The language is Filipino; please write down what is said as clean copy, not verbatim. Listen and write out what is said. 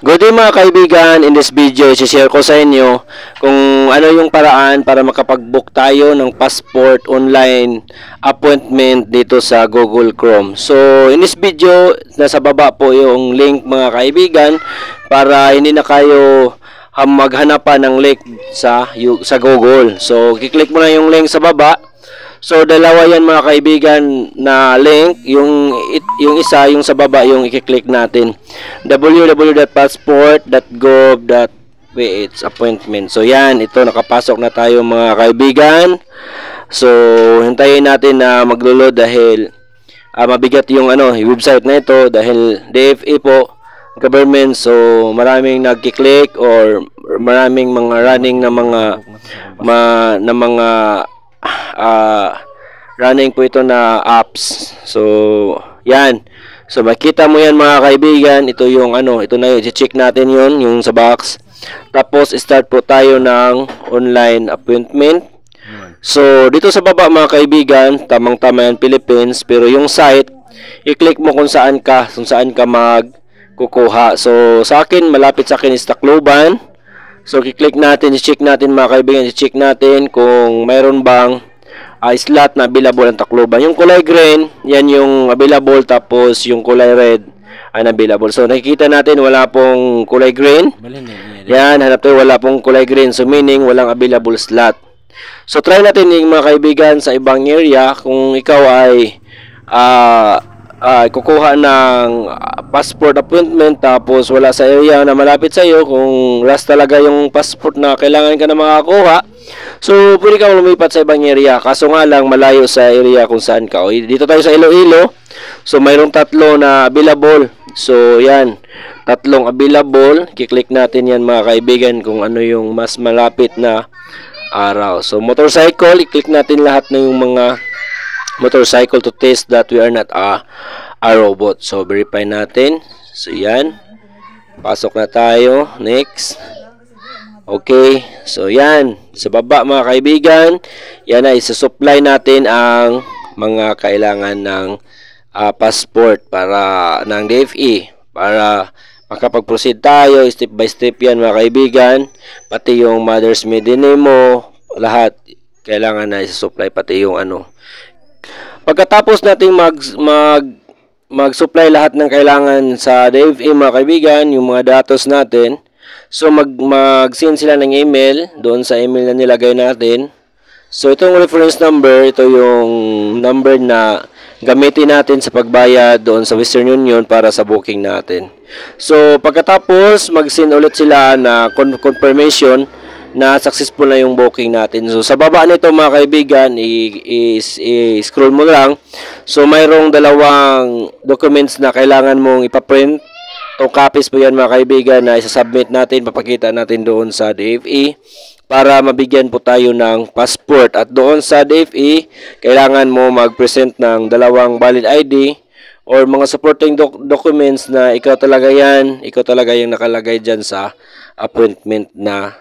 Good day mga kaibigan, in this video, i-share ko sa inyo kung ano yung paraan para makapag-book tayo ng passport online appointment dito sa Google Chrome. So, in this video, nasa baba po yung link mga kaibigan para hindi na kayo maghanapan ng link sa Google. So, kiklik mo na yung link sa baba. So, dalawa yan mga kaibigan na link. Yung isa, yung sa baba, yung i-click natin. www.passport.gov.ph appointment. So, yan. Ito, nakapasok na tayo mga kaibigan. So, hintayin natin na maglo-load dahil mabigat yung website na ito dahil DFA po, government. So, maraming nagki-click or maraming mga running na mga running po ito na apps. So, yan. So, makita mo yan mga kaibigan. Ito yung ito na yun. I-check natin yun, yung sa box. Tapos, start po tayo ng online appointment. So, dito sa baba mga kaibigan, tamang-tama yan Philippines. Pero yung site, i-click mo kung saan ka magkukuha. So, sa akin, malapit sa akin is Tacloban. So, i-click natin, i-check natin mga kaibigan, i-check natin kung mayroon bang slot na available ang Tacloban. Yung kulay green, yan yung available, tapos yung kulay red ay available. So, nakikita natin wala pong kulay green. Yan, hanap tayo, wala pong kulay green. So, meaning walang available slot. So, try natin yung mga kaibigan sa ibang area. Kung ikaw ay kukuha ng passport appointment tapos wala sa area na malapit sa iyo, kung last talaga yung passport na kailangan ka na makakuha, so pwede kang lumipat sa ibang area. Kaso nga lang malayo sa area kung saan ka. Dito tayo sa Iloilo. So mayroong tatlo na available. So yan, tatlong available. Kiklik natin yan mga kaibigan kung ano yung mas malapit na araw. So motorcycle, i-click natin lahat na yung mga motorcycle to test that we are not a robot. So verify natin. So yan, pasok na tayo. Next. Okay, so yan, sa baba mga kaibigan, yan na, isa-supply natin ang mga kailangan ng passport para ng DFE para makapag-proceed tayo step by step yan mga kaibigan. Pati yung mother's maiden name mo, lahat kailangan na isa-supply, pati yung Pagkatapos nating mag-supply lahat ng kailangan sa DFE mga kaibigan, yung mga datos natin. So, mag-send sila ng email doon sa email na nilagay natin. So, itong reference number, ito yung number na gamitin natin sa pagbayad doon sa Western Union para sa booking natin. So, pagkatapos, mag-send ulit sila na confirmation na successful na yung booking natin. So, sa baba nito mga kaibigan, i-scroll mo lang. So, mayroong dalawang documents na kailangan mong ipaprint. O copies po yan mga kaibigan na isasubmit natin, papakita natin doon sa DFE para mabigyan po tayo ng passport. At doon sa DFE, kailangan mo mag-present ng dalawang valid ID or mga supporting documents na ikaw talaga yan, ikaw talaga yung nakalagay dyan sa appointment na